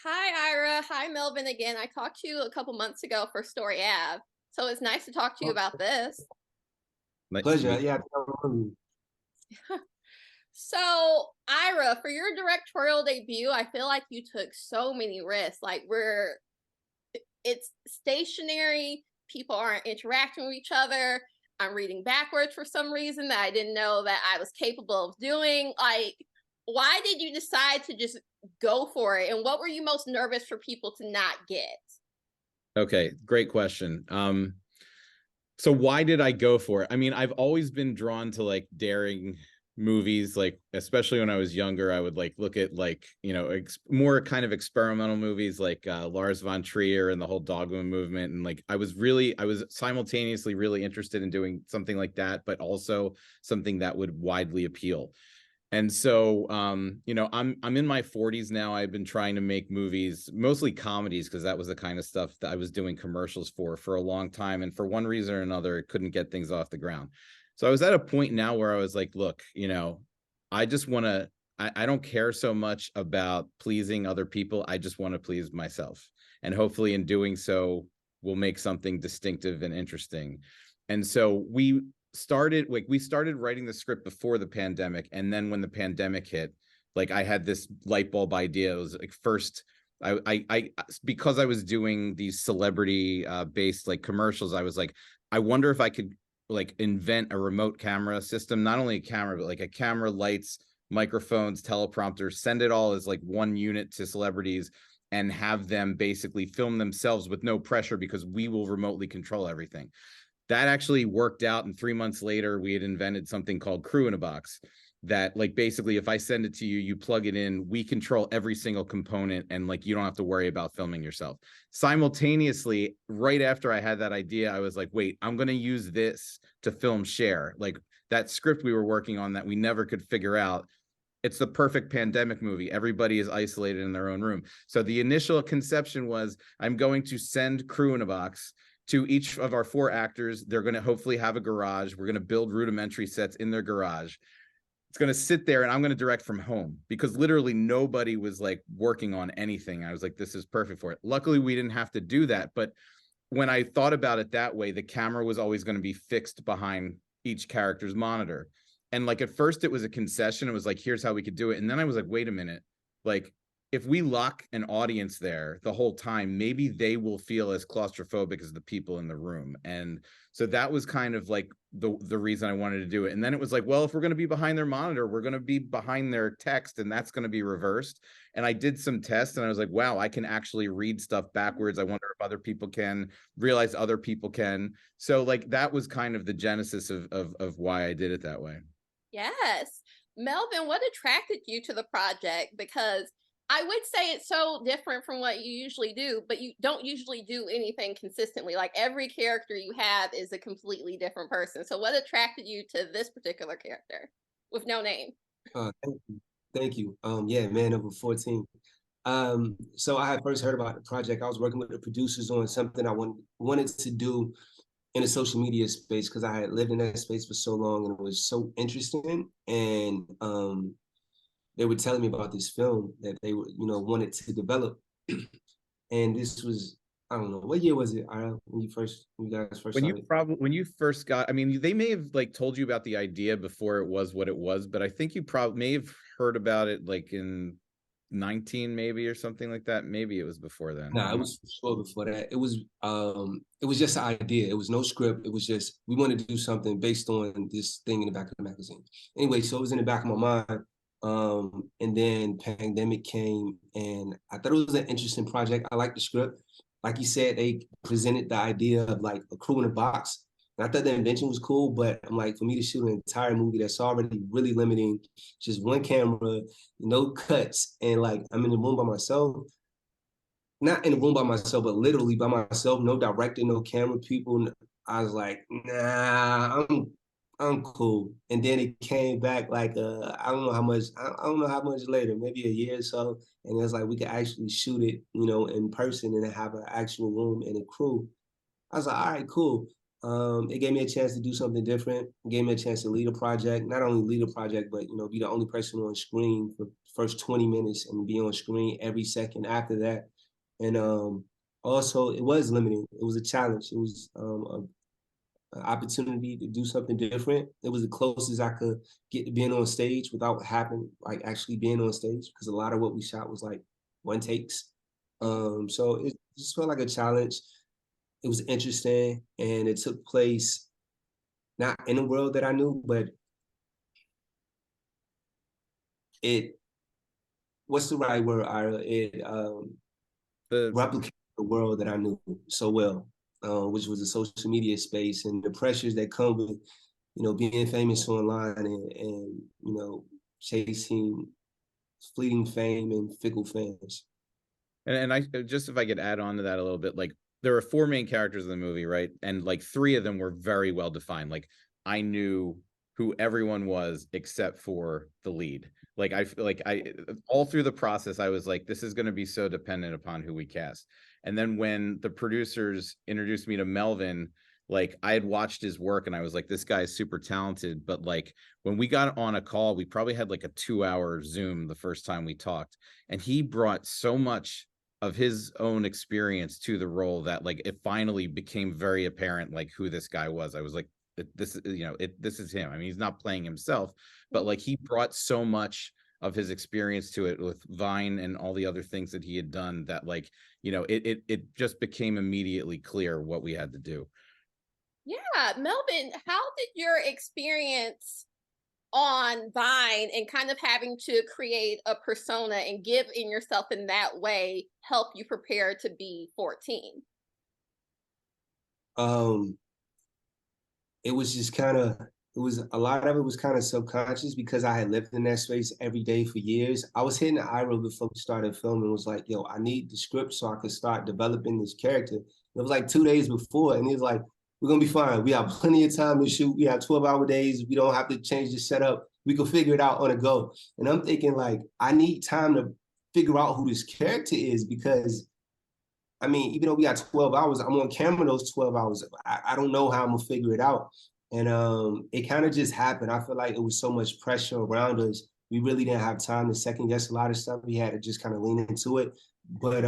Hi, Ira. Hi, Melvin again. I talked to you a couple months ago for Story Ave, so it's nice to talk to you Oh, about this. Nice to pleasure. meet Yeah. So, Ira, for your directorial debut, I feel like you took so many risks. It's stationary, people aren't interacting with each other. I'm reading backwards for some reason that I didn't know that I was capable of doing. Why did you decide to just go for it? And what were you most nervous for people to not get? Okay, great question. So why did I go for it? I mean, I've always been drawn to like daring movies, like especially when I was younger, I would like look at like, more kind of experimental movies like Lars von Trier and the whole Dogma movement. And like I was simultaneously really interested in doing something like that, but also something that would widely appeal. And so, I'm in my 40s now. I've been trying to make movies, mostly comedies, because that was the kind of stuff that I was doing commercials for a long time. And for one reason or another, it couldn't get things off the ground. So I was at a point now where I was like, look, I just want to, I don't care so much about pleasing other people. I just want to please myself. And hopefully in doing so, we'll make something distinctive and interesting. And so we started writing the script before the pandemic, and then when the pandemic hit, like I had this light bulb idea. It was like first I because I was doing these celebrity based like commercials, I was like, I wonder if I could like invent a remote camera system, not only a camera but like a camera, lights, microphones, teleprompters, send it all as like one unit to celebrities and have them basically film themselves with no pressure because we will remotely control everything. That actually worked out, and 3 months later we had invented something called Crew in a Box, that like basically if I send it to you, you plug it in, we control every single component, and like you don't have to worry about filming yourself. Simultaneously, right after I had that idea, I was like, wait, I'm going to use this to film Share, like that script we were working on that we never could figure out. It's the perfect pandemic movie. Everybody is isolated in their own room. So the initial conception was, I'm going to send Crew in a Box to each of our four actors. They're going to hopefully have a garage. We're going to build rudimentary sets in their garage. It's going to sit there, and I'm going to direct from home because literally nobody was like working on anything. I was like, this is perfect for it. Luckily, we didn't have to do that. But when I thought about it that way, the camera was always going to be fixed behind each character's monitor. And like at first it was a concession. It was like, here's how we could do it. And then I was like, wait a minute. Like, if we lock an audience there the whole time, maybe they will feel as claustrophobic as the people in the room. And so that was kind of like the reason I wanted to do it. And then it was like, well, if we're going to be behind their monitor, we're going to be behind their text, and that's going to be reversed. And I did some tests, and I was like, wow, I can actually read stuff backwards. I wonder if other people can, realize other people can. So like that was kind of the genesis of why I did it that way. Yes. Melvin, what attracted you to the project? Because I would say it's so different from what you usually do, but you don't usually do anything consistently. Like every character you have is a completely different person. So what attracted you to this particular character with no name? Thank you. Thank you. Yeah, man, number 14. So I had first heard about the project. I was working with the producers on something I wanted to do in the social media space because I had lived in that space for so long and it was so interesting. And they were telling me about this film that they were, wanted to develop. And this was, I don't know, what year was it, Ira, when you guys first started? When you first got, I mean, they may have like told you about the idea before it was what it was, but I think you probably may have heard about it like in 19 maybe or something like that. Maybe it was before then. Nah, it was for sure before that. It was just an idea. It was no script. It was just we wanted to do something based on this thing in the back of the magazine. Anyway, so it was in the back of my mind. And then pandemic came and I thought it was an interesting project. I liked the script. Like you said, they presented the idea of like a crew in a box. And I thought the invention was cool, but I'm like, for me to shoot an entire movie that's already really limiting, just one camera, no cuts, and like I'm in the room by myself, not in the room by myself, but literally by myself, no director, no camera people. I was like, nah, I'm cool. And then it came back like I don't know how much, I don't know how much later, maybe a year or so. And it was like we could actually shoot it, in person and have an actual room and a crew. I was like, all right, cool. It gave me a chance to do something different. It gave me a chance to lead a project, not only lead a project, but be the only person on screen for the first 20 minutes and be on screen every second after that. And also, it was limiting. It was a challenge. It was an opportunity to do something different. It was the closest I could get to being on stage without having actually being on stage, because a lot of what we shot was like one takes. So it just felt like a challenge. It was interesting, and it took place not in a world that I knew, but it, what's the right word, Ira? It replicated the world that I knew so well, which was the social media space and the pressures that come with, being famous online and chasing fleeting fame and fickle fans. And I just, if I could add on to that a little bit, like there are four main characters in the movie, right? And like three of them were very well defined. Like I knew who everyone was except for the lead. Like I all through the process, I was like, this is going to be so dependent upon who we cast. And then when the producers introduced me to Melvin, like I had watched his work and I was like, this guy is super talented. But like when we got on a call, we probably had like a 2-hour Zoom the first time we talked, and he brought so much of his own experience to the role that like it finally became very apparent like who this guy was. I was like, this is him. I mean, he's not playing himself, but like he brought so much of his experience to it with Vine and all the other things that he had done that like, it just became immediately clear what we had to do. Yeah, Melvin, how did your experience on Vine and kind of having to create a persona and give in yourself in that way help you prepare to be 14? It was just a lot of it was kind of subconscious because I had lived in that space every day for years. I was hitting the Ira before we started filming, was like, yo, I need the script so I could start developing this character. It was like 2 days before, and he was like, we're gonna be fine. We have plenty of time to shoot. We have 12-hour days. We don't have to change the setup. We can figure it out on a go. And I'm thinking like, I need time to figure out who this character is, because I mean, even though we got 12 hours, I'm on camera those 12 hours. I don't know how I'm gonna figure it out. And it kind of just happened. I feel like it was so much pressure around us. We really didn't have time to second guess a lot of stuff. We had to just kind of lean into it. But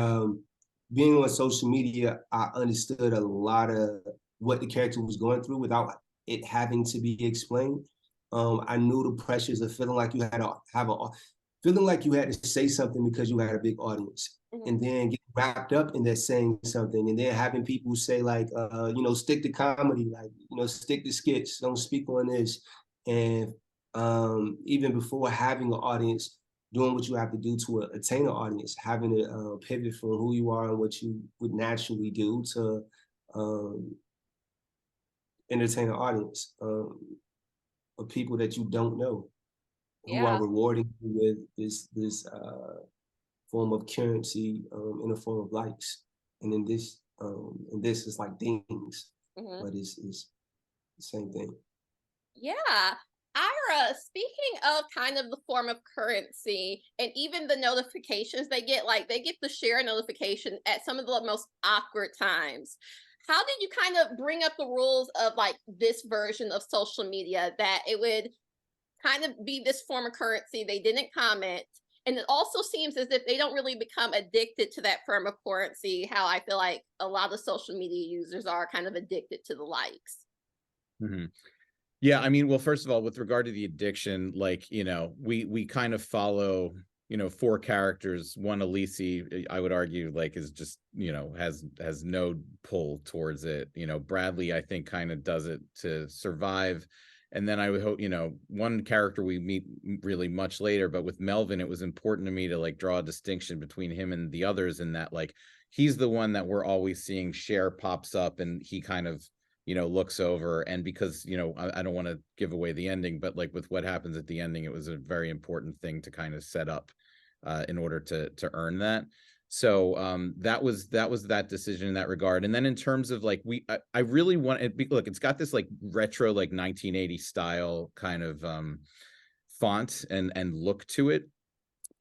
being on social media, I understood a lot of what the character was going through without it having to be explained. I knew the pressures of feeling like you had to feeling like you had to say something because you had a big audience, and then get wrapped up in that saying something, and then having people say like, stick to comedy, like, stick to skits, don't speak on this. And even before having an audience, doing what you have to do to attain an audience, having to pivot from who you are and what you would naturally do to entertain an audience of people that you don't know, who are rewarding you with this form of currency in the form of likes. And in this is like things, but it's the same thing. Yeah. Ira, speaking of kind of the form of currency and even the notifications they get, like they get the share notification at some of the most awkward times. How did you kind of bring up the rules of like this version of social media that it would kind of be this form of currency? They didn't comment. And it also seems as if they don't really become addicted to that form of currency, how I feel like a lot of social media users are kind of addicted to the likes. Yeah, I mean, well, first of all, with regard to the addiction, like, we kind of follow, four characters. One, Elise, I would argue, like, is just, has no pull towards it. Bradley, I think, kind of does it to survive. And then I would hope, one character we meet really much later, but with Melvin, it was important to me to like draw a distinction between him and the others, in that like he's the one that we're always seeing share pops up, and he kind of looks over. And because I don't want to give away the ending, but like with what happens at the ending, it was a very important thing to kind of set up in order to earn that. So that was that decision in that regard. And then in terms of like I really want it, look, it's got this like retro like 1980 style kind of font and look to it,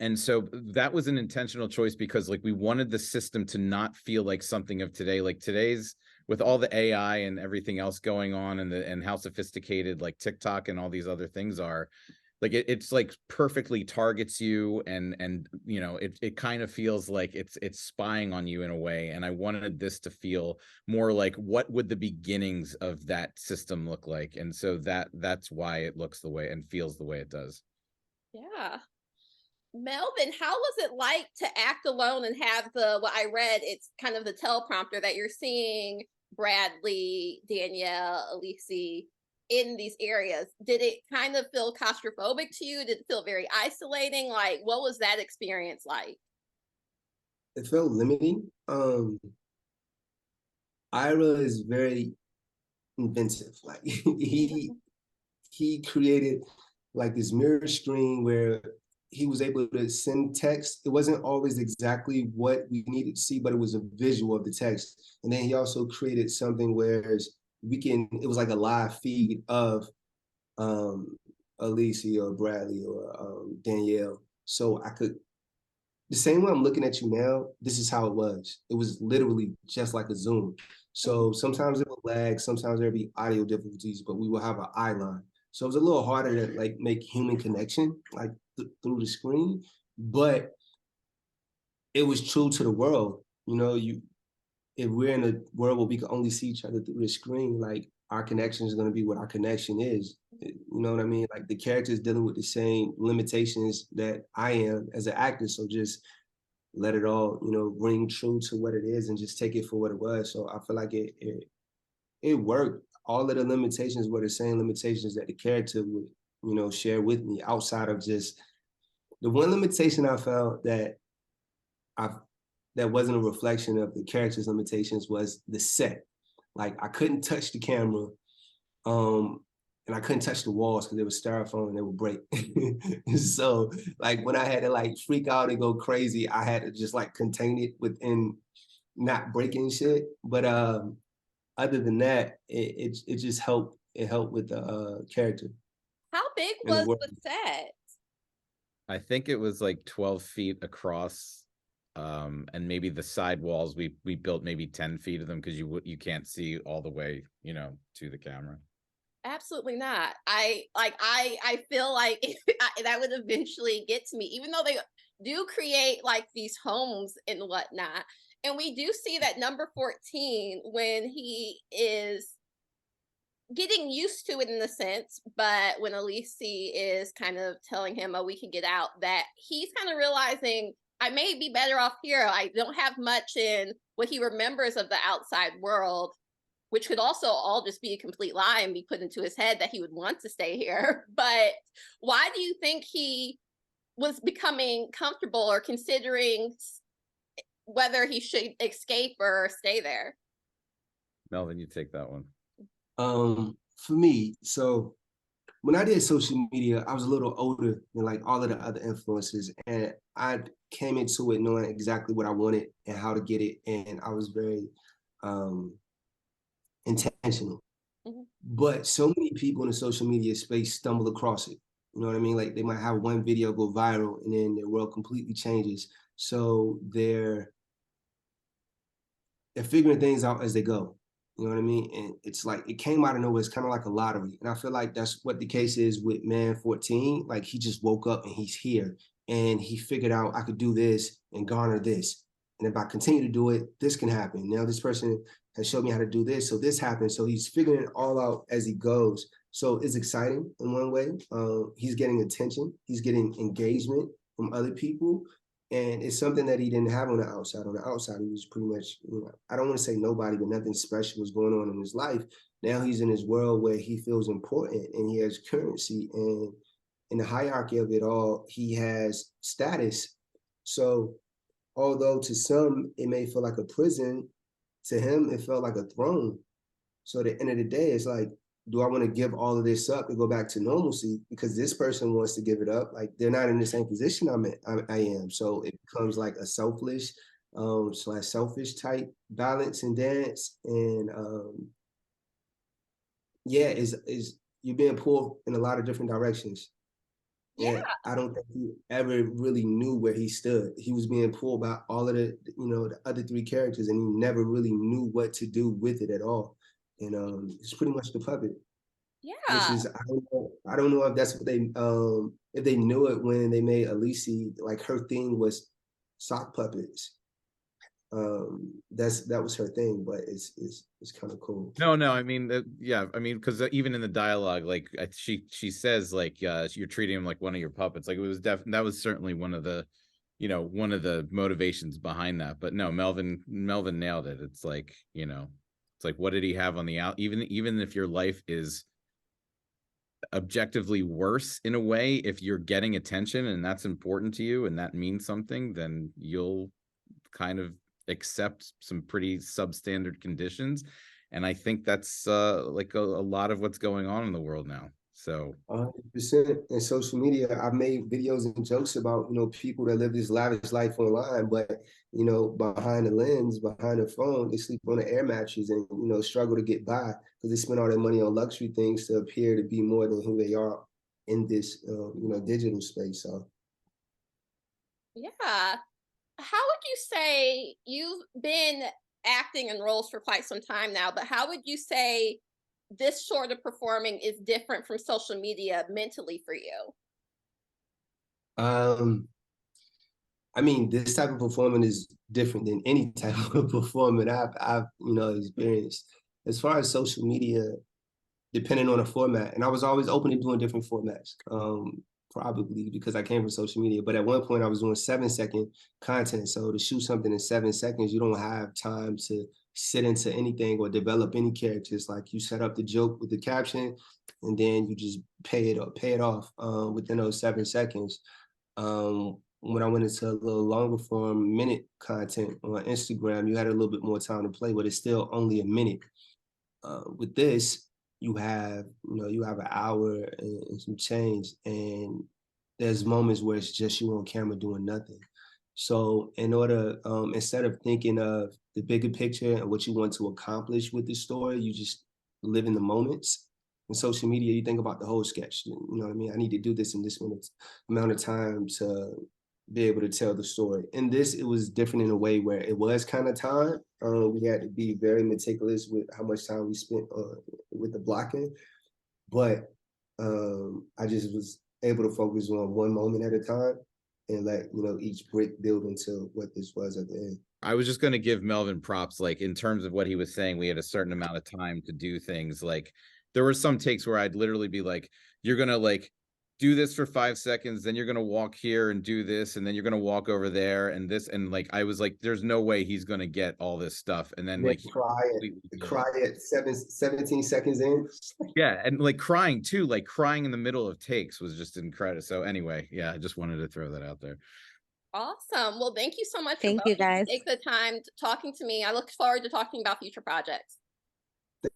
And so that was an intentional choice because like we wanted the system to not feel like something of today. Like today's, with all the AI and everything else going on, and how sophisticated like TikTok and all these other things are, like it's like perfectly targets you, and you know, it kind of feels like it's spying on you in a way. And I wanted this to feel more like, what would the beginnings of that system look like? And so that's why it looks the way and feels the way it does. Yeah. Melvin, how was it like to act alone and have what I read, it's kind of the teleprompter that you're seeing Bradley, Danielle, Elise in these areas? Did it kind of feel claustrophobic to you? Did it feel very isolating? Like, what was that experience like? It felt limiting. Ira is very inventive. Like he created like this mirror screen where he was able to send text. It wasn't always exactly what we needed to see, but it was a visual of the text. And then he also created something where it was like a live feed of Alicia or Bradley or Danielle. So I could, the same way I'm looking at you now, this is how it was. It was literally just like a Zoom. So sometimes it would lag, sometimes there'd be audio difficulties, but we will have an eye line. So it was a little harder to like make human connection like through the screen, but it was true to the world. You know, if we're in a world where we can only see each other through the screen, like our connection is going to be what our connection is. You know what I mean? Like the character is dealing with the same limitations that I am as an actor. So just let it all, you know, ring true to what it is and just take it for what it was. So I feel like it worked. All of the limitations were the same limitations that the character would, you know, share with me outside of just the one limitation I felt I that wasn't a reflection of the character's limitations was the set. Like I couldn't touch the camera, and I couldn't touch the walls because they were styrofoam and they would break. So like when I had to like freak out and go crazy, I had to just like contain it within not breaking shit. But other than that, it just helped. It helped with the character How big and the was world. the set? I think it was like 12 feet across, and maybe the side walls we built maybe 10 feet of them because you can't see all the way, you know, to the camera. Absolutely not. I feel like that would eventually get to me, even though they do create like these homes and whatnot. And we do see that number 14 when he is getting used to it in a sense, but when Elise is kind of telling him, oh, we can get out, that he's kind of realizing I may be better off here. I don't have much in what he remembers of the outside world, which could also all just be a complete lie and be put into his head that he would want to stay here. But why do you think he was becoming comfortable or considering whether he should escape or stay there? Melvin, you take that one. For me, so when I did social media, I was a little older than like all of the other influencers, and I came into it knowing exactly what I wanted and how to get it, and I was very intentional. Mm-hmm. But so many people in the social media space stumble across it. You know what I mean? Like they might have one video go viral, and then their world completely changes. So they're figuring things out as they go. You know what I mean? And it's like it came out of nowhere. It's kind of like a lottery. And I feel like that's what the case is with man 14. Like he just woke up and he's here. And he figured out I could do this and garner this. And if I continue to do it, this can happen. Now this person has showed me how to do this. So this happens. So he's figuring it all out as he goes. So it's exciting in one way. He's getting attention. He's getting engagement from other people. And it's something that he didn't have on the outside. On the outside, he was pretty much, you know, I don't want to say nobody, but nothing special was going on in his life. Now he's in his world where he feels important and he has currency. And in the hierarchy of it all, he has status. So although to some it may feel like a prison, to him it felt like a throne. So at the end of the day, it's like, do I want to give all of this up and go back to normalcy because this person wants to give it up? Like they're not in the same position I am. So it becomes like a selfish / selfish type balance and dance. And yeah, is you're being pulled in a lot of different directions. Yeah. And I don't think he ever really knew where he stood. He was being pulled by all of the, the other three characters, and he never really knew what to do with it at all. And it's pretty much the puppet, which Yeah. is I don't know if that's what if they knew it when they made Elise, like her thing was sock puppets. That was her thing, but it's kind of cool. No, I mean, yeah, I mean, because even in the dialogue, like she says, like, you're treating him like one of your puppets. Like, it was that was certainly one of the, one of the motivations behind that. But no, Melvin nailed it. It's like, it's like, what did he have on the out? Even if your life is objectively worse in a way, if you're getting attention and that's important to you and that means something, then you'll kind of accept some pretty substandard conditions. And I think that's like a lot of what's going on in the world now. So 100%. In social media, I've made videos and jokes about, people that live this lavish life online, but, behind the lens, behind the phone, they sleep on the air mattress and, struggle to get by because they spend all their money on luxury things to appear to be more than who they are in this, digital space. So, Yeah. How would you say you've been acting in roles for quite some time now, but how would you say this sort of performing is different from social media mentally for you? I mean, this type of performing is different than any type of performing I've experienced. As far as social media, depending on the format, and I was always open to doing different formats. Probably because I came from social media, but at one point I was doing 7-second content. So to shoot something in 7 seconds, you don't have time to sit into anything or develop any characters. Like you set up the joke with the caption, and then you just pay it off within those 7 seconds. When I went into a little longer form minute content on Instagram, you had a little bit more time to play, but it's still only a minute. With this, you have an hour and some change, and there's moments where it's just you on camera doing nothing. So in order, instead of thinking of the bigger picture and what you want to accomplish with the story, you just live in the moments. In social media, you think about the whole sketch. You know what I mean? I need to do this in this amount of time to be able to tell the story. In this, it was different in a way where it was kind of time. We had to be very meticulous with how much time we spent with the blocking, but I just was able to focus on one moment at a time and let each brick build into what this was at the end. I was just going to give Melvin props, like in terms of what he was saying. We had a certain amount of time to do things. Like there were some takes where I'd literally be like, you're going to like do this for 5 seconds, then you're going to walk here and do this, and then you're going to walk over there and this. And like, I was like, there's no way he's going to get all this stuff. And then like cry at 17 seconds in. Yeah. And like crying too, like crying in the middle of takes was just incredible. So anyway, yeah, I just wanted to throw that out there. Awesome. Well, thank you so much. Thank you, guys. Take the time talking to me. I look forward to talking about future projects.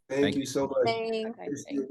Thank you so much. Thanks. Okay, thanks.